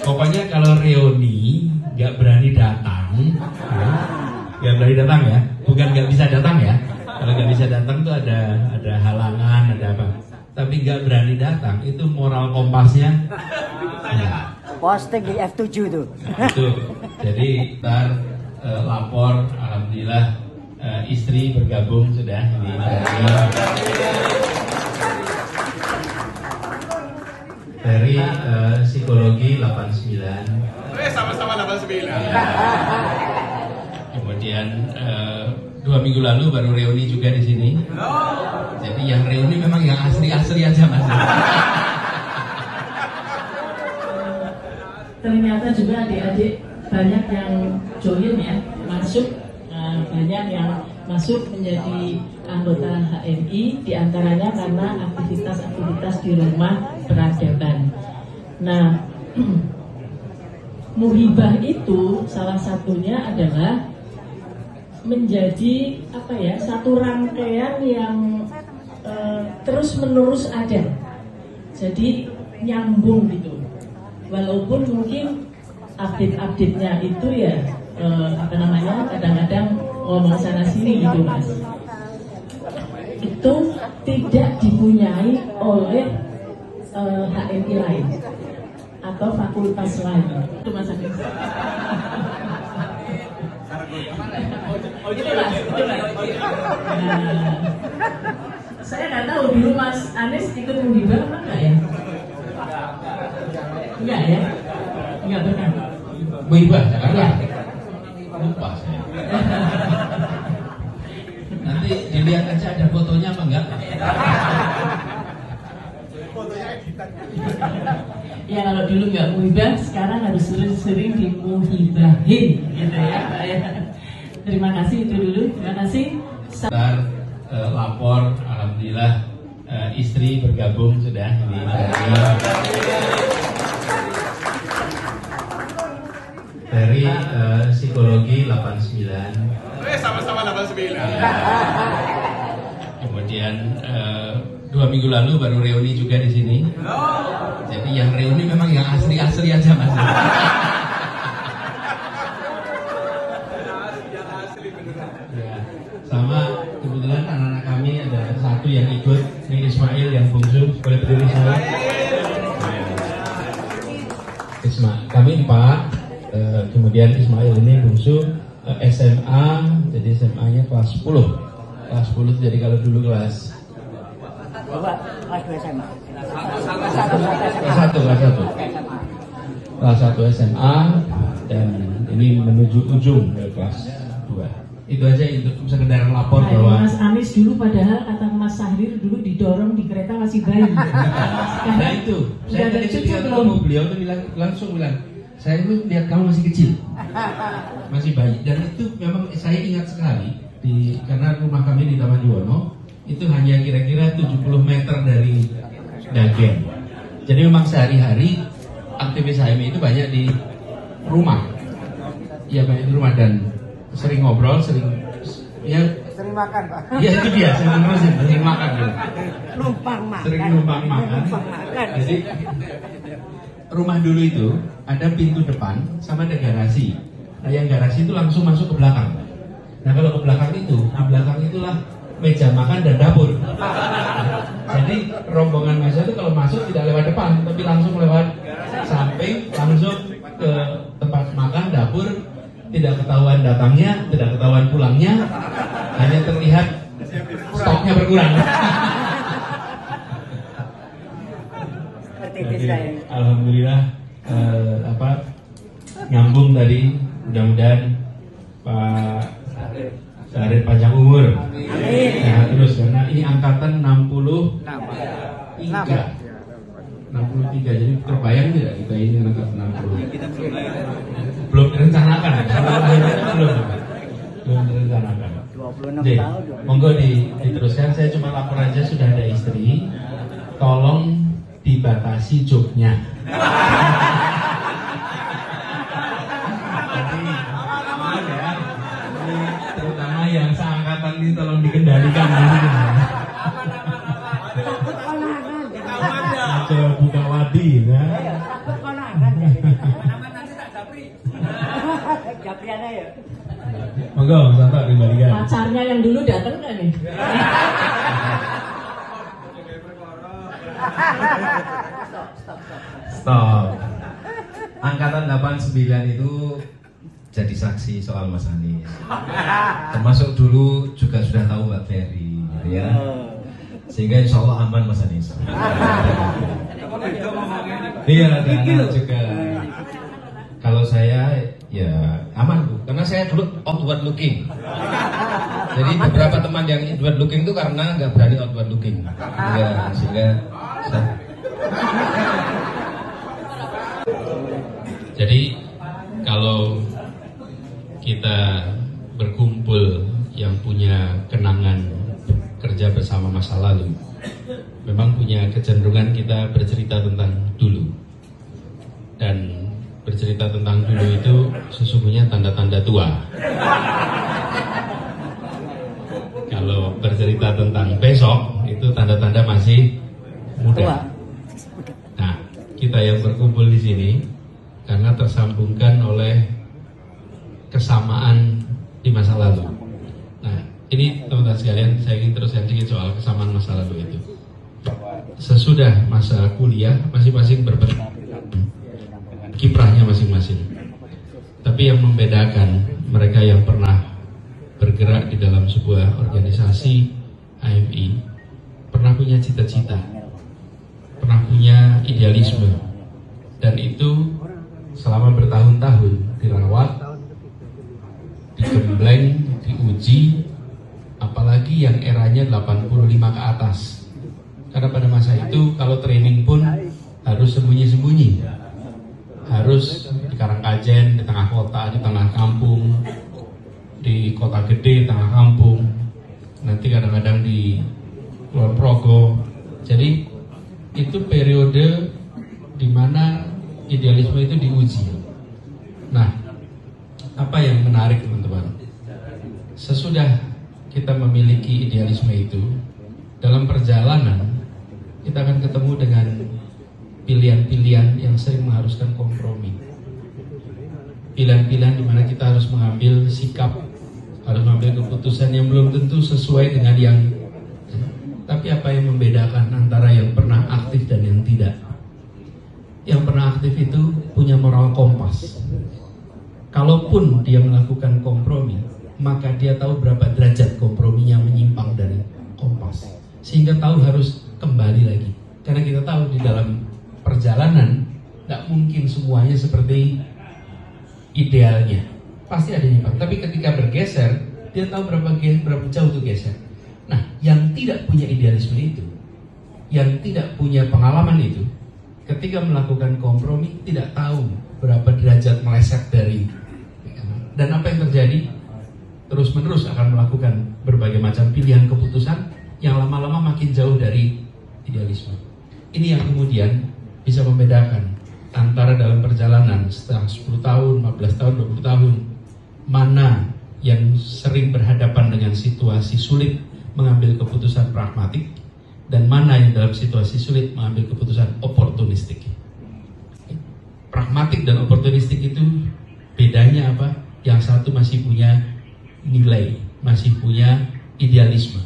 Pokoknya kalau reuni nggak berani datang, nggak berani datang ya, bukan nggak bisa datang ya. Kalau nggak bisa datang tuh ada halangan, ada apa. Tapi nggak berani datang itu moral kompasnya. Ya. Posting di F7 tuh. Itu. Jadi ntar lapor, alhamdulillah istri bergabung sudah ini. Dari psikologi 89. Sama-sama 89. Ya. Kemudian 2 minggu lalu baru reuni juga di sini. Jadi yang reuni memang yang asli-asli aja mas. Ternyata juga adik-adik banyak yang join ya, masuk, banyak yang masuk menjadi anggota HMI, diantaranya karena aktivitas-aktivitas di rumah peradaban. Nah, muhibah itu salah satunya adalah menjadi apa ya, satu rangkaian yang terus-menerus ada. Jadi nyambung gitu. Walaupun mungkin update-update-nya itu ya kadang-kadang ngomong sana sini gitu mas. Itu tidak dipunyai oleh HMI lain atau fakultas lain. Itu mas Anies. Itu mas. Nah, saya nggak tahu dulu Mas Anies ikut menghibah apa enggak ya? Enggak ya? Enggak pernah. Muhibah Jakarta. Lupa saya. Nanti dilihat aja ada fotonya apa enggak? Ya kalau dulu nggak muhibah, sekarang harus sering-sering dimuhibahin, gitu ya. Terima kasih itu dulu. Terima kasih. Ntar lapor, alhamdulillah istri bergabung sudah ini. Dari psikologi 89. Sama-sama 89. Ya. Kemudian 2 minggu lalu baru reuni juga di sini. Jadi yang reuni memang yang asli-asli aja mas. Ya. Sama kebetulan anak-anak kami ada satu yang ikut, ini Ismail yang bungsu, boleh berdiri semua. Kami 4, kemudian Ismail ini bungsu SMA, jadi SMA-nya kelas 10. Kelas 10 jadi kalau dulu kelas Kelas 2 SMA. Kelas 1 SMA dan ini menuju ujung ke kelas 2. Itu aja untuk sekedar lapor bahwa Mas Anies dulu padahal kata Mas Sahrir dulu didorong di kereta masih bayi. nah itu saya tadi ketika ketemu beliau tuh langsung bilang, saya itu lihat kamu masih kecil, masih bayi, dan itu memang saya ingat sekali karena rumah kami di Taman Juwono itu hanya kira-kira 70 meter dari Dagen. Jadi memang sehari-hari aktivis HMI itu banyak di rumah, ya banyak di rumah dan sering ngobrol, sering makan Pak. Ya itu dia, saya menerusin, sering makan gitu. Numpang makan. Sering numpang makan. Jadi rumah dulu itu ada pintu depan sama ada garasi. Nah yang garasi itu langsung masuk ke belakang. Nah kalau ke belakang itu, di belakang itulah meja makan dan dapur. Jadi rombongan masa itu kalau masuk tidak lewat depan, tapi langsung lewat samping, langsung ke tempat makan, dapur. Tidak ketahuan datangnya, tidak ketahuan pulangnya, hanya terlihat stoknya berkurang. Jadi, alhamdulillah nyambung tadi, mudah-mudahan Pak Sahrir panjang umur. Nah, terus karena ini angkatan 63. 63, jadi terbayang tidak kita ini angkatan 60? Belum direncanakan, belum direncanakan. 26 Jadi, tahun. monggo diteruskan. Saya cuma lapor aja sudah ada istri. Tolong dibatasi joknya. Terutama yang seangkatan ini tolong dikendalikan. Takut konangan. Coba buka wadi ya. Takut konangan. Japriana ya. Monggo, Santo dibalikan. Pacarnya yang dulu datang nggak nih? Stop. Angkatan 89 itu jadi saksi soal Mas Anies. Termasuk dulu juga sudah tahu Mbak Ferry, gitu ya. Sehingga insya Allah aman Mas Anies. Iya, ada anak juga. Kalau saya ya aman Bu, karena saya dulu outward looking. Jadi beberapa teman yang inward looking itu karena nggak berani outward looking. Ya, sehingga jadi kalau kita berkumpul yang punya kenangan kerja bersama masa lalu, memang punya kecenderungan kita bercerita tentang dulu. Dan bercerita tentang dulu itu sesungguhnya tanda-tanda tua. Kalau bercerita tentang besok itu tanda-tanda masih muda. Nah, kita yang berkumpul di sini karena tersambungkan oleh kesamaan di masa lalu. Nah, ini teman-teman sekalian, saya ingin teruskan sedikit soal kesamaan masa lalu itu. Sesudah masa kuliah, masing-masing kiprahnya masing-masing. Tapi yang membedakan mereka yang pernah bergerak di dalam sebuah organisasi AMI, pernah punya cita-cita, pernah punya idealisme, dan itu selama bertahun-tahun dirawat, digembleng, diuji, apalagi yang eranya 85 ke atas. Karena pada masa itu kalau training pun harus sembunyi-sembunyi, harus di Karangkajen, di tengah kota, di tengah kampung, di kota gede, di tengah kampung, nanti kadang-kadang di Kulon Progo. Jadi itu periode di mana idealisme itu diuji. Nah, apa yang menarik teman-teman? Sesudah kita memiliki idealisme itu, dalam perjalanan kita akan ketemu dengan pilihan-pilihan yang sering mengharuskan kompromi. Pilihan-pilihan di mana kita harus mengambil sikap, harus mengambil keputusan yang belum tentu sesuai dengan yang. Tapi apa yang membedakan antara yang pernah aktif dan yang tidak? Yang pernah aktif itu punya moral kompas. Kalaupun dia melakukan kompromi, maka dia tahu berapa derajat komprominya menyimpang dari kompas, sehingga tahu harus kembali lagi. Karena kita tahu di dalam perjalanan nggak mungkin semuanya seperti idealnya, pasti ada nyimpang. Tapi ketika bergeser, dia tahu berapa jauh itu geser. Nah, yang tidak punya idealisme itu, yang tidak punya pengalaman itu, ketika melakukan kompromi tidak tahu berapa derajat meleset dari. Dan apa yang terjadi? Terus-menerus akan melakukan berbagai macam pilihan keputusan yang lama-lama makin jauh dari idealisme. Ini yang kemudian bisa membedakan antara dalam perjalanan setelah 10 tahun, 15 tahun, 20 tahun, mana yang sering berhadapan dengan situasi sulit mengambil keputusan pragmatik, dan mana yang dalam situasi sulit mengambil keputusan oportunistik. Pragmatik dan oportunistik itu bedanya apa? Yang satu masih punya nilai, masih punya idealisme,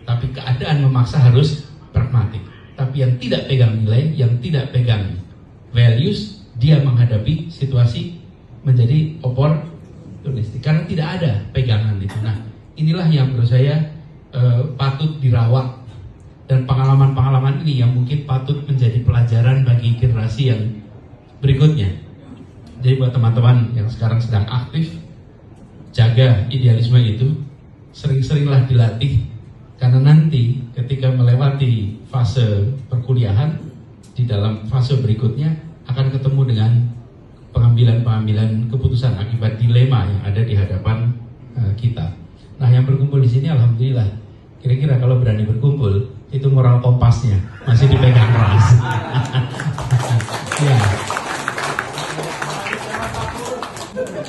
tapi keadaan memaksa harus pragmatik. Tapi yang tidak pegang nilai, yang tidak pegang values, dia menghadapi situasi menjadi oportunistik karena tidak ada pegangan itu. Nah, inilah yang menurut saya patut dirawat, dan pengalaman-pengalaman ini yang mungkin patut menjadi pelajaran bagi generasi yang berikutnya. Jadi buat teman-teman yang sekarang sedang aktif, jaga idealisme itu, sering-seringlah dilatih, karena nanti ketika melewati fase perkuliahan, di dalam fase berikutnya akan ketemu dengan pengambilan-pengambilan keputusan akibat dilema yang ada di hadapan kita. Nah, yang berkumpul di sini alhamdulillah, kira-kira kalau berani berkumpul, itu moral kompasnya masih dipegang keras. Ya.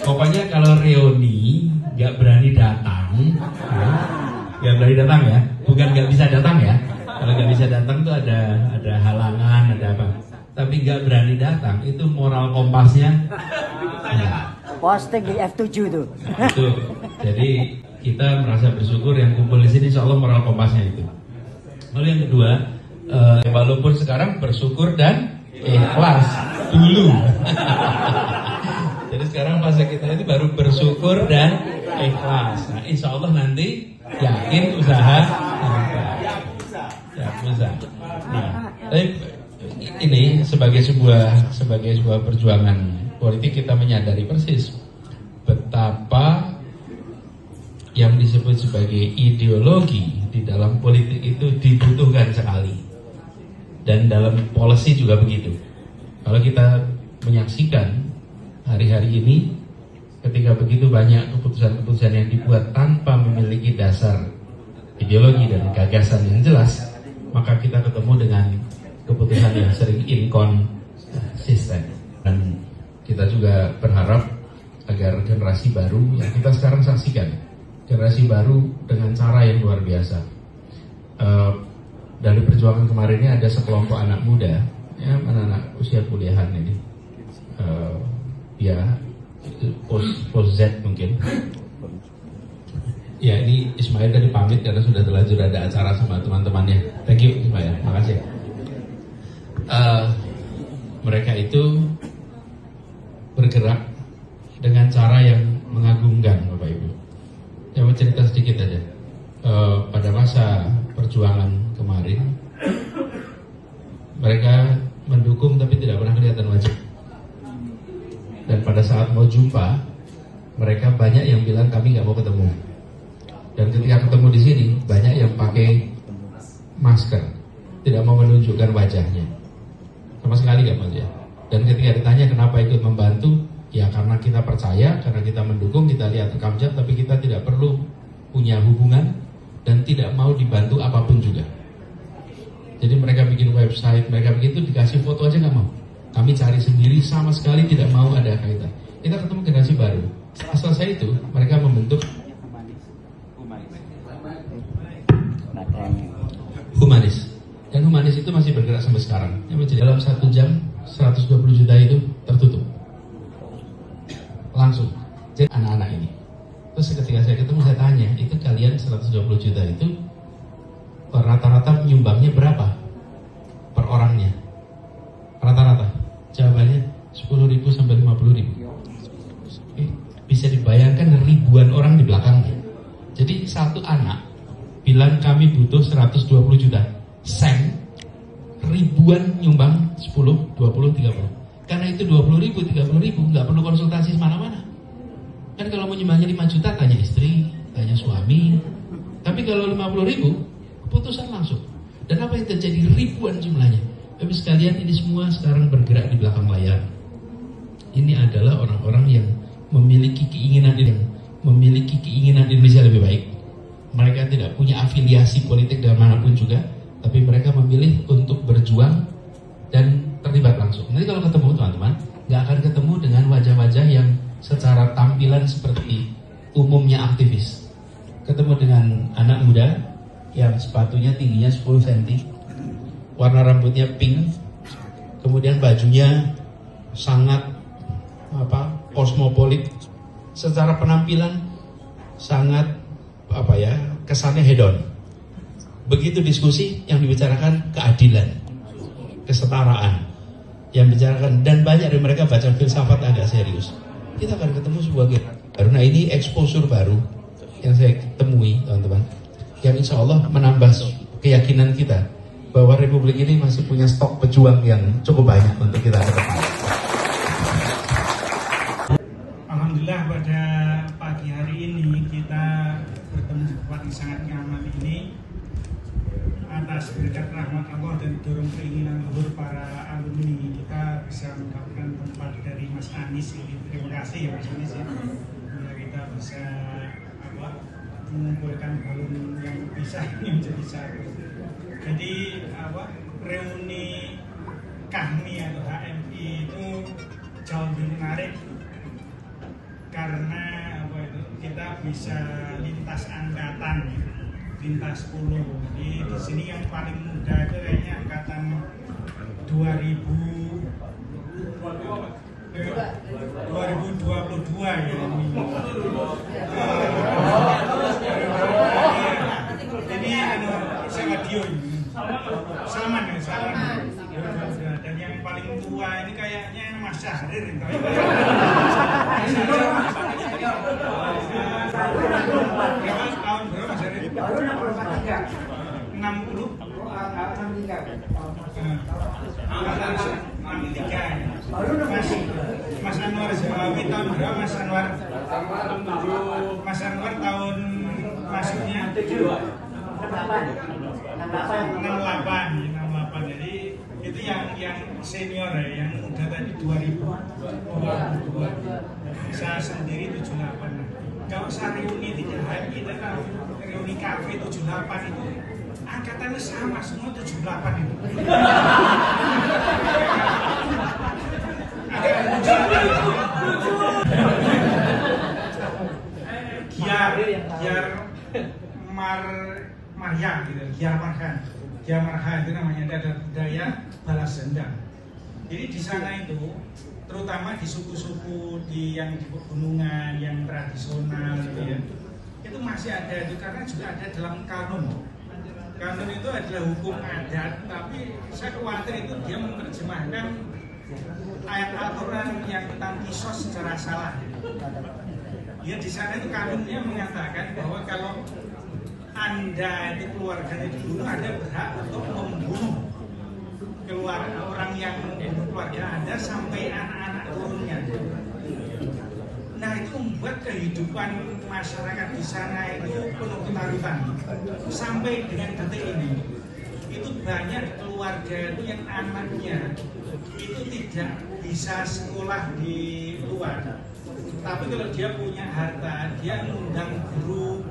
Pokoknya kalau reuni nggak berani datang, nggak berani datang ya, bukan nggak bisa datang ya. Kalau nggak bisa datang tuh ada halangan, ada apa? tapi nggak berani datang, itu moral kompasnya Posting di F7 tuh. itu. Jadi kita merasa bersyukur yang kumpul di sini, insya Allah moral kompasnya itu. Lalu yang kedua, walaupun sekarang bersyukur dan ikhlas dulu. Jadi sekarang fase kita itu baru bersyukur dan ikhlas. Nah, insya Allah nanti yakin usaha ya bisa. Nah, tapi ini sebagai sebuah perjuangan politik, kita menyadari persis betapa yang disebut sebagai ideologi di dalam politik itu dibutuhkan sekali, dan dalam policy juga begitu. Kalau kita menyaksikan hari-hari ini, ketika begitu banyak keputusan-keputusan yang dibuat tanpa memiliki dasar ideologi dan gagasan yang jelas, maka kita ketemu dengan keputusan yang sering inkonsisten. Dan kita juga berharap agar generasi baru yang kita sekarang saksikan, generasi baru dengan cara yang luar biasa. Dari perjuangan kemarin ini ada sekelompok anak muda, ya, anak-anak usia kuliahan ini, ya post Z mungkin. Ya, ini Ismail tadi pamit karena sudah terlanjur ada acara sama teman-temannya. Thank you Ismail, makasih. Mereka itu bergerak dengan cara yang mengagumkan, Bapak Ibu. Saya mau cerita sedikit aja. Pada masa perjuangan kemarin, mereka mendukung tapi tidak pernah kelihatan wajah. Dan pada saat mau jumpa, mereka banyak yang bilang kami nggak mau ketemu. Dan ketika ketemu di sini, banyak yang pakai masker, tidak mau menunjukkan wajahnya, sama sekali nggak wajah. Dan ketika ditanya kenapa ikut membantu, ya karena kita percaya, karena kita mendukung, kita lihat rekam jam, tapi kita tidak perlu punya hubungan dan tidak mau dibantu apapun juga. Jadi mereka bikin website, mereka begitu dikasih foto aja nggak mau. Kami cari sendiri, sama sekali tidak mau ada kaitan. Kita ketemu generasi baru. Setelah selesai itu, mereka membentuk Humanis. Dan Humanis itu masih bergerak sampai sekarang. Yang dalam 1 jam 120 juta itu tertutup langsung. Jadi anak-anak ini. Terus ketika saya ketemu, saya tanya, itu kalian 120 juta itu rata-rata penyumbangnya berapa per orangnya? Rata-rata. Jawabannya 10.000 sampai 50.000. Bisa dibayangkan ribuan orang di belakangnya. Jadi satu anak bilang kami butuh 120 juta. Sen, ribuan nyumbang 10, 20, 30. Karena itu 20.000, 30.000, nggak perlu konsultasi semana-mana. Kan kalau mau nyumbangnya 5 juta, tanya istri, tanya suami. Tapi kalau 50.000, keputusan langsung. Dan apa yang terjadi? Ribuan jumlahnya. Tapi sekalian, ini semua sekarang bergerak di belakang layar. Ini adalah orang-orang yang memiliki keinginan Indonesia lebih baik. Mereka tidak punya afiliasi politik dan manapun juga, tapi mereka memilih untuk berjuang dan terlibat langsung. Nanti kalau ketemu teman-teman, nggak akan ketemu dengan wajah-wajah yang secara tampilan seperti umumnya aktivis. Ketemu dengan anak muda yang sepatunya tingginya 10 cm, warna rambutnya pink, kemudian bajunya sangat kosmopolit, secara penampilan sangat kesannya hedon. Begitu diskusi yang dibicarakan keadilan, kesetaraan, yang bicarakan, dan banyak dari mereka baca filsafat agak serius. Kita akan ketemu sebuah baru. Nah, ini exposure baru yang saya temui, teman-teman, yang insya Allah menambah keyakinan kita bahwa Republik ini masih punya stok pejuang yang cukup banyak untuk kita ke depan. Alhamdulillah, pada pagi hari ini kita bertemu di tempat yang sangat nyaman ini. Atas berkat rahmat Allah dan dorong keinginan luhur para alumni, kita bisa mendapatkan tempat dari Mas Anies ini. Terima kasih ya Mas Anies ya. Kita bisa mengumpulkan balon yang bisa ini menjadi satu. Jadi reuni kami atau HMI itu jauh lebih menarik karena kita bisa lintas angkatan, lintas pulau. Di sini yang paling muda itu kayaknya angkatan 2022 ya ini. Ini sewa Dio ini. Salaman ya, salaman. Dan yang paling tua ini kayaknya Mas Syahrir ini. Berapa tahun berapa Mas Syahrir? 60. 63. Mas Anwar Zahawi tahun berapa Mas Anwar? Mas Anwar tahun masuknya 68. Jadi itu yang senior ya, yang muda tadi 2022. Saya sendiri 78. Kalau saya reuni tidak hanya kita tahu reuni kafe 78 itu angkatannya sama semua 78 itu. Giar Marya gitu, Giar Marha itu namanya, ada budaya balas dendam. Jadi di sana itu, terutama di suku-suku yang di pegunungan, yang tradisional gitu ya, itu masih ada itu karena juga ada dalam kanun. Kanun itu adalah hukum adat, tapi saya khawatir itu dia menerjemahkan ayat Al-Quran yang tentang kisos secara salah. Ya di sana itu kanunnya mengatakan bahwa kalau Anda itu keluarganya dibunuh, Anda berhak untuk membunuh keluarga orang yang membunuh keluarga Anda sampai anak-anak turunnya. Nah itu membuat kehidupan masyarakat di sana itu penuh ketakutan. Sampai dengan detik ini, itu banyak keluarga itu yang anaknya itu tidak bisa sekolah di luar. Tapi kalau dia punya harta, dia ngundang guru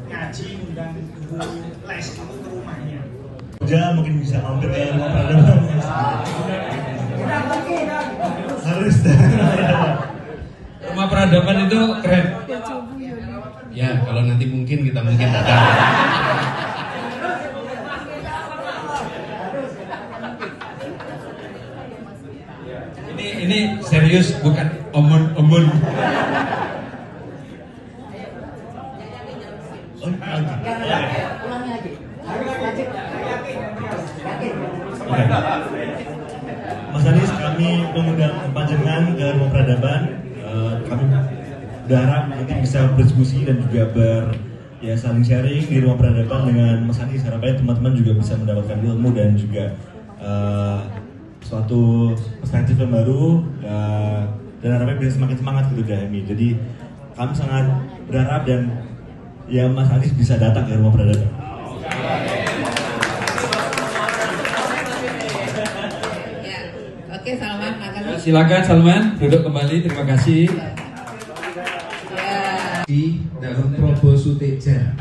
ngaji, ngundang guru les itu ke rumahnya. Dia mungkin bisa hampir ke rumah peradaban. Harus. Rumah peradaban itu keren. Ya, kalau nanti mungkin kita datang. Ini serius, bukan omon-omon. Mas Anies, kami mengundang panjenengan ke rumah peradaban. Kami berharap nanti bisa berdiskusi dan juga saling sharing di rumah peradaban dengan Mas Anies. Harapannya teman-teman juga bisa mendapatkan ilmu dan juga suatu perspektif yang baru, dan harapannya bisa semakin semangat gitu HMI. Jadi kami sangat berharap dan ya Mas Anies bisa datang ke rumah peradaban. Oke, Salman, makasih. Silakan Salman, duduk kembali. Terima kasih. Di dalam Probo Suteja.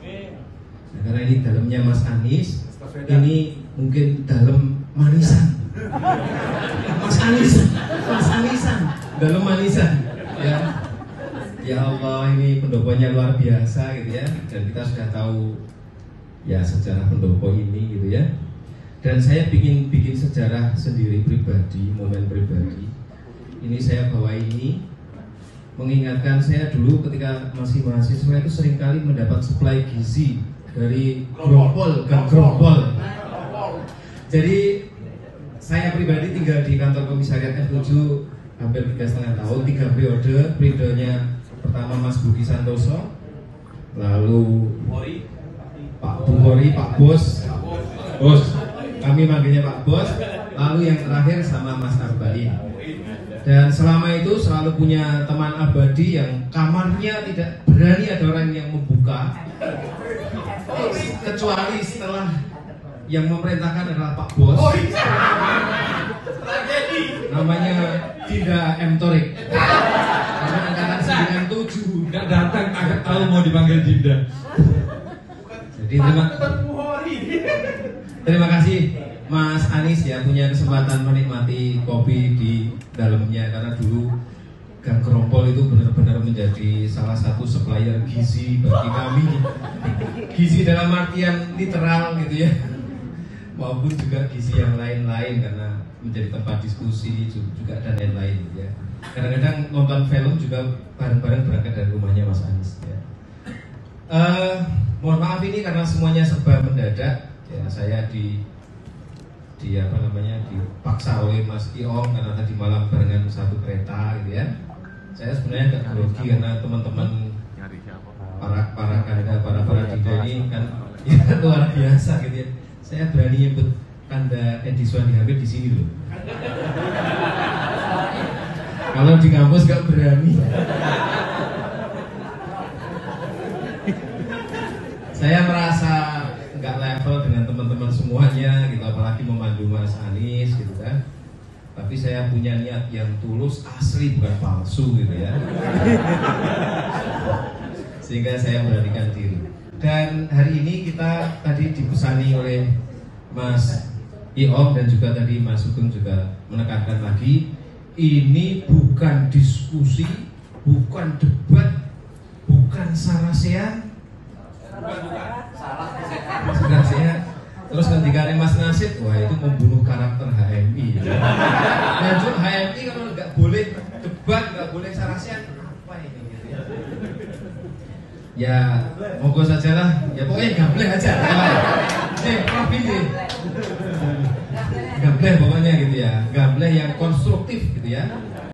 Nah, karena ini dalamnya Mas Anies, ini mungkin dalam manisan. Mas Anisan, dalam manisan. Ya Allah, ini pendoponya luar biasa gitu ya. Dan kita sudah tahu ya sejarah pendopo ini gitu ya. Dan saya bikin sejarah sendiri pribadi, momen pribadi. Ini saya bawa ini mengingatkan saya dulu ketika masih mahasiswa itu seringkali mendapat suplai gizi dari Grompol. Jadi saya pribadi tinggal di kantor komisariat F7 hampir 3,5 tahun, 3 periodenya pertama Mas Budi Santoso, lalu Pak Bukhori, Pak Bos, kami manggilnya Pak Bos, lalu yang terakhir sama Mas Arba'in. Dan selama itu selalu punya teman abadi yang kamarnya tidak berani ada orang yang membuka, kecuali setelah yang memerintahkan adalah Pak Bos. Namanya Dinda M. Torik. Karena angkatan 97 Nggak datang, agak tahu mau dipanggil Dinda. Jadi terima kasih Mas Anies ya punya kesempatan menikmati kopi di dalamnya, karena dulu Gang Grompol itu benar-benar menjadi salah satu supplier gizi bagi kami. Gizi dalam artian literal gitu ya. maupun juga gizi yang lain-lain karena menjadi tempat diskusi juga dan lain-lain gitu ya. Kadang-kadang nonton film juga bareng-bareng berangkat dari rumahnya Mas Anies ya. Mohon maaf ini karena semuanya serba mendadak ya, saya dipaksa oleh Mas Iom karena tadi malam barengan satu kereta gitu ya. Saya sebenarnya agak grogi karena teman-teman para dida ini kan ya luar biasa gitu ya. Saya berani nyebut tanda Edi Suwandi Hamid di sini loh. Kalau di kampus gak berani. Saya merasa nggak level dengan teman-teman semuanya gitu, apalagi memandu Mas Anies gitu kan. Tapi saya punya niat yang tulus, asli bukan palsu gitu ya. Sehingga saya beranikan diri. Dan hari ini kita tadi dipesani oleh Mas Iom dan juga tadi Mas Sugeng juga menekankan lagi, ini bukan diskusi, bukan debat, bukan sarasean, sarasean. Terus ketika Mas Nasib, wah itu membunuh karakter HMI. Dan HMI kalau nggak boleh debat, nggak boleh sarasean, apa ini? Gitu ya. Ya, monggo sajalah. Ya pokoknya gableh aja. Prof ini. Gableh pokoknya gitu ya. Gableh yang konstruktif gitu ya.